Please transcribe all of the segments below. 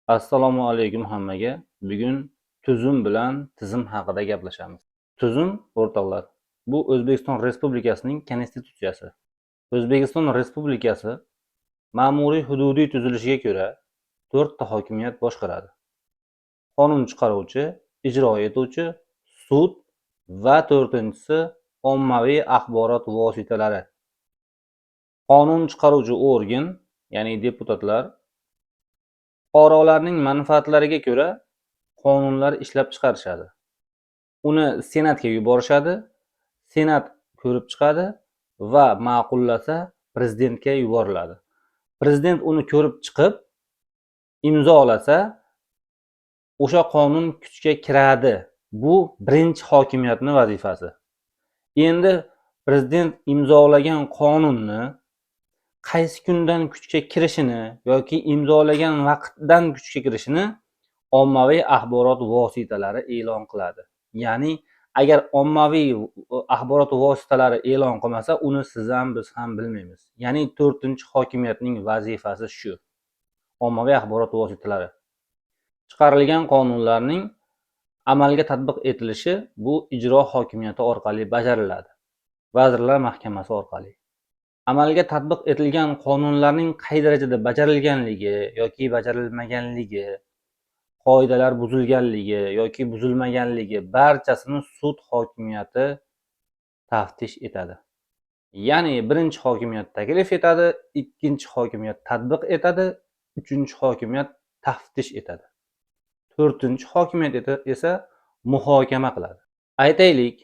Assalomu alaykum hammaga. Bugun tuzum bilan tizim haqida gaplashamiz. Tuzum, o'rtoqlar, bu O'zbekiston Respublikasining konstitutsiyasi. O'zbekiston Respublikasi ma'muriy hududiy tuzilishiga ko'ra 4 ta hokimiyat boshqaradi. Qonun chiqaruvchi, ijro etuvchi, sud va 4-si ommaviy axborot vositalari. Qonun chiqaruvchi organ, ya'ni deputatlar, fuqarolarning manfaatlariga ko'ra qonunlar ishlab chiqarishadi. Uni senatga yuborishadi, senat ko'rib chiqadi va ma'qullasa prezidentga yuboriladi. Prezident uni ko'rib chiqib imzolasa o'sha qonun kuchga kiradi. Bu birinchi hokimiyatning vazifasi. Endi prezident imzolagan qonunni qaysi kundan kuchga kirishini yoki imzolagan vaqtdan kuchga kirishini ommaviy axborot vositalari e'lon qiladi. Ya'ni agar ommaviy axborot vositalari e'lon qilmasa, uni siz ham biz ham bilmaymiz. Ya'ni 4-hokimiyatning vazifasi shu. Ommaviy axborot vositalari. Chiqarilgan qonunlarning amalga tatbiq etilishi bu ijro hokimiyati orqali bajariladi. Vazirlar Mahkamasi orqali. Amalga tatbiq etilgan qonunlarning qay darajada bajarilganligi yoki bajarilmaganligi, qoidalar buzilganligi yoki buzilmaganligi barchasini sud hokimiyati taftish etadi. Ya'ni birinchi hokimiyat taklif etadi, ikkinchi hokimiyat tatbiq etadi, uchinchi hokimiyat taftish etadi. 4-hokimiyat esa muhokama qiladi. Aytaylik,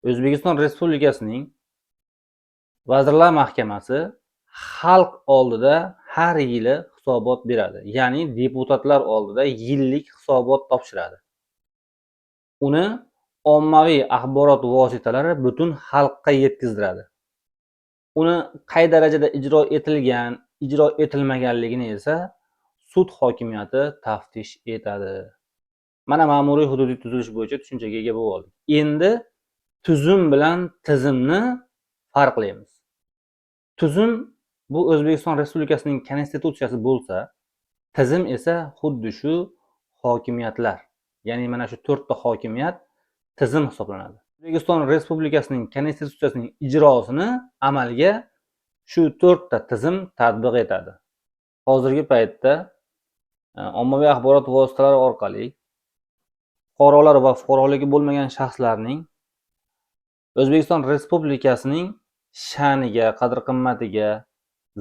O'zbekiston Respublikasining Vazirlar Mahkamasi xalq oldida har yili hisobot beradi. Ya'ni deputatlar oldida yillik hisobot topshiradi. Uni ommaviy axborot vositalari butun xalqqa yetkazdiradi. Uni qay darajada ijro etilgan, ijro etilmaganligini esa sud hokimiyati taftish etadi. Mana ma'muriy hududiy tuzilish bo'yicha tushunchaga ega bo'ldik. Endi tuzum bilan tizimni farqlaymiz. Tuzum bu O'zbekiston Respublikasining konstitutsiyasi bo'lsa, tizim esa xuddi shu hokimiyatlar. Ya'ni mana shu 4 ta hokimiyat tizim hisoblanadi. O'zbekiston Respublikasining konstitutsiyasining ijrosini amalga shu 4 ta tizim tatbiq etadi. Hozirgi paytda ommaviy axborot vositalari orqali fuqarolar va fuqaroligi bo'lmagan shaxslarning O'zbekiston Respublikasining sha'niga, qadr-qimmatiga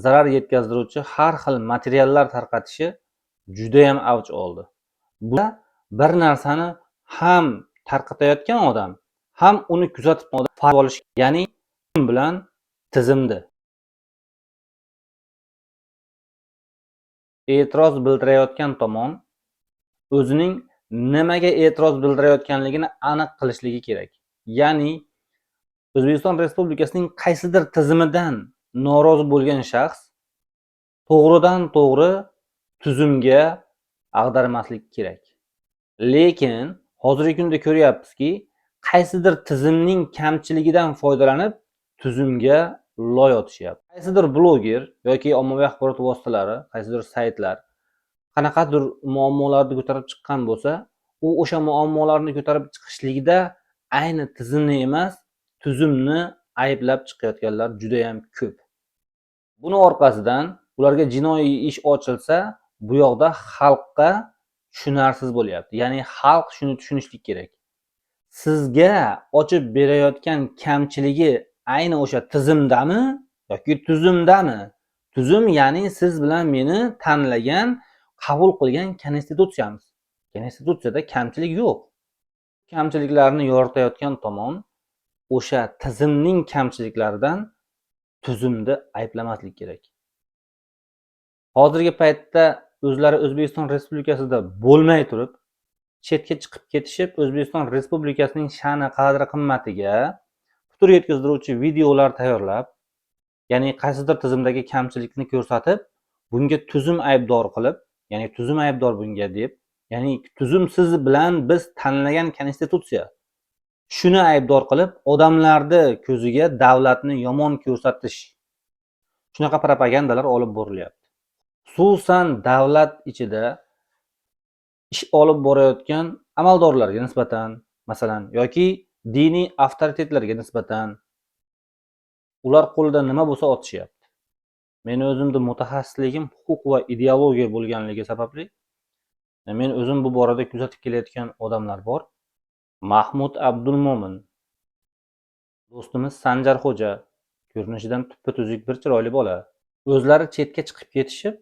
zarar yetkazdiruvchi har xil materiallar tarqatishi juda ham avj oldi. Bu bir narsani ham tarqatayotgan odam, ham uni kuzatib farq olish, ya'ni bilan tizimdi. E'tiroz bildirayotgan tomon o'zining nimaga e'tiroz bildirayotganligini aniq qilishligi kerak. Ya'ni O'zbekiston Respublikasining qaysidir tizimidan norozi bo'lgan shaxs to'g'ridan to'g'ri tuzumga ag'darmaslik kerak. Lekin hozirgi kunda ko'ryapmizki, qaysidir tizimning kamchiligidan foydalanib tuzumga loy otishyapti. Qaysidir bloger yoki ommaviy axborot vositalari, qaysidir saytlar qanaqadir muammolarni ko'tarib chiqqan bo'lsa, u o'sha muammolarni ko'tarib chiqishligida ayni tizimni emas, tuzumni ayblab chiqayotganlar juda ham ko'p. Buni orqasidan ularga jinoiy ish ochilsa, bu yoqda xalqqa tushunarsiz bo'lyapti. Ya'ni xalq shuni tushunishlik kerak. Sizga ochib berayotgan kamchiligi ayni o'sha tizimdami yoki tuzumdami? Tuzum ya'ni siz bilan meni tanlagan, qabul qilgan konstitutsiyamiz. Konstitutsiyada kamchilik yo'q. Kamchiliklarni yoritayotgan tomon o'sha tizimning kamchiliklaridan tuzumni ayblamaslik kerak. Hozirgi paytda o'zlari O'zbekiston Respublikasida bo'lmay turib, chetga chiqib ketishib, O'zbekiston Respublikasining sha'ni qadr-qimmatiga putur yetkazdiruvchi videolar tayyorlab, ya'ni qaysidir tizimdagi kamchilikni ko'rsatib, bunga tuzum aybdor qilib, ya'ni tuzum aybdor bunga deb, ya'ni tuzum siz bilan biz tanlagan konstitutsiya. Shuni aybdor qilib, odamlarni ko'ziga davlatni yomon ko'rsatish. Shunaqa propagandalar olib borilyapti. Xususan davlat ichida ish olib borayotgan amaldorlarga nisbatan, masalan, yoki diniy avtoritetlarga nisbatan ular qo'lida nima bo'lsa otishyapti. Meni o'zimni mutaxassisligim huquq va ideologiya bo'lganligi sababli men o'zim bu borada kuzatib kelayotgan odamlar bor. Mahmud Abdulmo'min, do'stimiz Sanjarxo'ja, ko'rinishidan tuppa-tuzuk bir chiroyli bola. O'zlari chetga chiqib ketishib,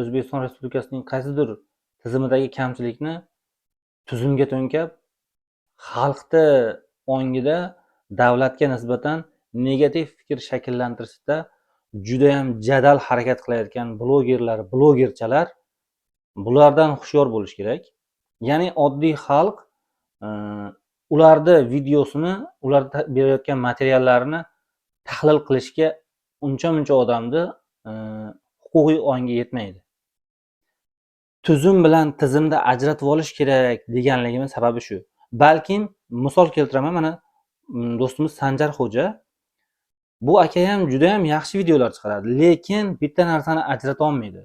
O'zbekiston Respublikasining qaysidir tizimidagi kamchilikni tuzumga to'nkab, xalqni ongida davlatga nisbatan negativ fikr shakllantirishda judayam jadal harakat qilayotgan blogerlar, blogerchalar bulardan hushyor bo'lish kerak. Ya'ni oddiy xalq ularni videosini, ular berayotgan materiallarini tahlil qilishga uncha-muncha odamni huquqiy ongi yetmaydi. Tuzum bilan tizimda ajratib olish kerak deganligimiz sababi shu. Balkim misol keltiraman, mana do'stimiz Sanjarxo'ja, bu aka ham juda ham yaxshi videolar chiqaradi, lekin bitta narsani ajrata olmaydi.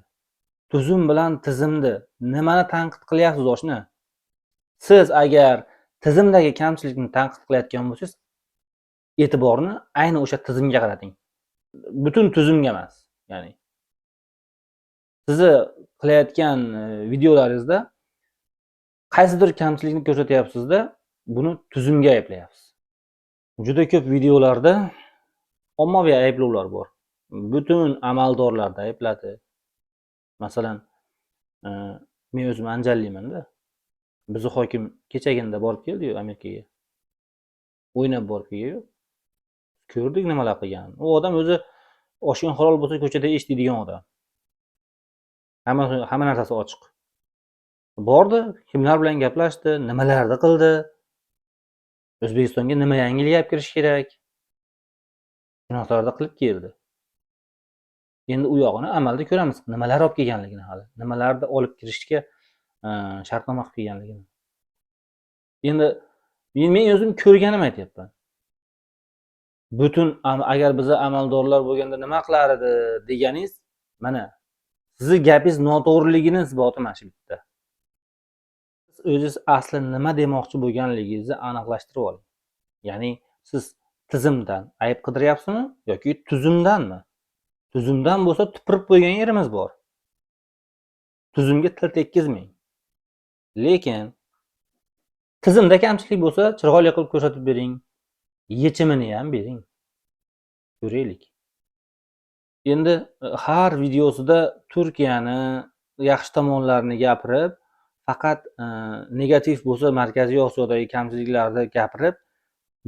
Tuzum bilan tizimni nimani tanqid qilyapsiz oshna? Siz agar tizimdagi kamchilikni tanqid qilayotgan bo'lsangiz, e'tiborni ayni o'sha tizimga qarating. Butun tuzumga emas. Ya'ni sizni qilayotgan videolaringizda qaysidir kamchilikni ko'rsatyapsizda, buni tuzumga ayblayapsiz. Juda ko'p videolarda ommaviy ayblovlar bor. Butun amaldorlarni aybladi. Masalan, men o'zim anjalliman-da. Bizni hokim kechagina borib keldi-yu Amerikaga. O'ynab borib keldi-yu. Ko'rdik nimalar qilgan. U odam o'zi oshgan halol bo'lsa ko'chada eshitadigan odam. Hamma narsasi ochiq. Bordi, kimlar bilan gaplashdi, nimalarni qildi, O'zbekistonga nima yangilik olib kirish kerak, shunaqa qilib keldi. Endi u yog'ini amalda ko'ramiz, nimalar olib kelganligini hali, nimalarni olib kirishga shartnoma qilib kelganligini. Endi men o'zim ko'rganim aytyapman. Butun agar biza amaldorlar bo'lganda nima qilar edi deganingiz, mana sizni gapingiz noto'g'riligini isboti mana shu bitta. Siz o'zingiz asli nima demoqchi bo'lganligingizni aniqlashtirib oling. Ya'ni siz tizimdan ayb qidiryapsizmi yoki tuzumdanmi? Tuzumdan bo'lsa tupurib qo'ygan yerimiz bor. Tuzumga til tekkizmang. Lekin tizimda kamchilik bo'lsa, chiroyli qilib ko'rsatib bering. Yechimini ham bering. Ko'raylik. Endi har videosida Turkiyani yaxshi tomonlarini gapirib, faqat negativ bo'lsa Markaziy Osiyodagi kamchiliklarni gapirib,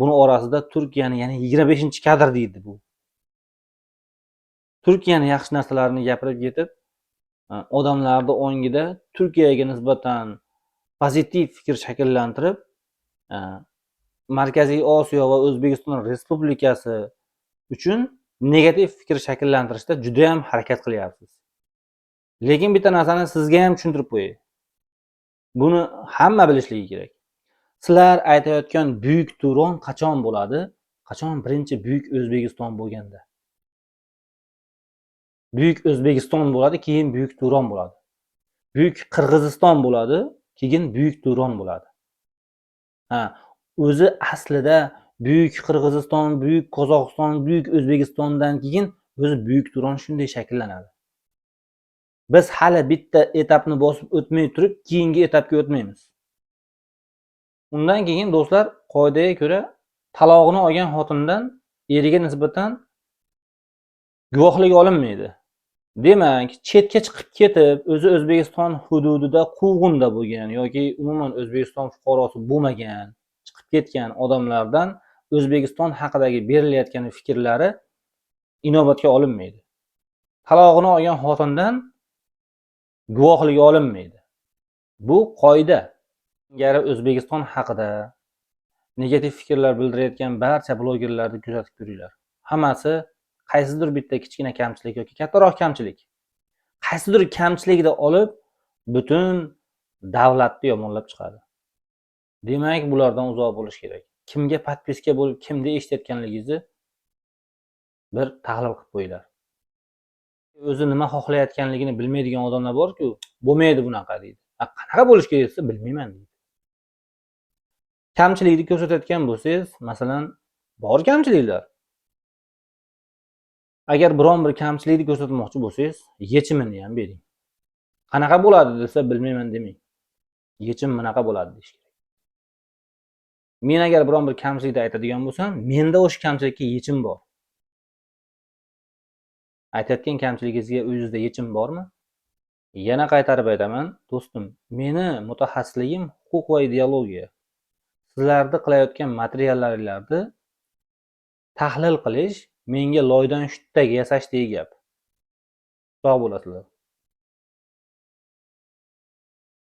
buni orasida Turkiyani, ya'ni 25-kadr deydi bu. Turkiyani yaxshi narsalarini gapirib ketib, odamlarning ongida Turkiyaga nisbatan pozitiv fikr shakllantirib, Markaziy Osiyo va O'zbekiston Respublikasi uchun negativ fikr shakllantirishda juda ham harakat qilyapsiz. Lekin bitta narsani sizga ham tushuntirib qo'yay. Buni hamma bilishligi kerak. Sizlar aytayotgan buyuk Turon qachon bo'ladi? Qachon birinchi buyuk O'zbekiston bo'lganda? Buyuk O'zbekiston bo'ladi, keyin buyuk Turon bo'ladi. Buyuk Qirg'iziston bo'ladi, keyin buyuk Turon bo'ladi. O'zi aslida buyuk Qirg'iziston, buyuk Qozog'iston, buyuk O'zbekistondan keyin o'zi buyuk Turon shunday shakllanadi. Biz hali bitta etapni bosib o'tmay turib, keyingi etapga o'tmaymiz. Undan keyin do'stlar, qoidaga ko'ra talog'ini olgan xotindan eriga nisbatan guvohlik olinmaydi. Demak, chetga chiqib ketib, o'zi O'zbekiston hududida quvg'inda bo'lgan yoki umuman O'zbekiston fuqarosi bo'lmagan, chiqib ketgan odamlardan O'zbekiston haqidagi berilayotgan fikrlari inobatga olinmaydi. Talog'ini olgan xotindan guvohlik olinmaydi. Bu qoida. Ilgari O'zbekiston haqida negativ fikrlar bildirayotgan barcha blogerlarni kuzatib ko'ringlar. Hammasi qaysidir bitta kichkina kamchilik yoki kattaroq kamchilik, qaysidir kamchilikni olib butun davlatni yomonlab chiqadi. Demak, bulardan uzoq bo'lish kerak. Kimga podpiska bo'lib, kimni eshitayotganligingizni bir tahlil qilib qo'yinglar. O'zi nima xohlayotganligini bilmaydigan odamlar bor-ku, bo'lmaydi bunaqa deydi. Qanaqa bo'lish kerak desa, bilmayman deydi. Kamchilikni ko'rsatayotgan bo'lsangiz, masalan, bor kamchiliklar. Agar biron bir kamchilikni ko'rsatmoqchi bo'lsangiz, yechimini ham bering. Qanaqa bo'ladi desa, bilmayman demang. Yechim bunaqa bo'ladi deyish kerak. Men agar biron bir kamchilikni aytadigan bo'lsam, menda o'sha kamchilikka yechim bor. Aytayotgan kamchiligingizga o'zingizda yechim bormi? Yana qaytarib aytaman, do'stim, meni mutaxassisligim huquq va ideologiya. Sizlarni qilayotgan materiallaringlarni tahlil qilish, menga loydan shutdagi yasashdek gap. Sog' bo'lasizlar.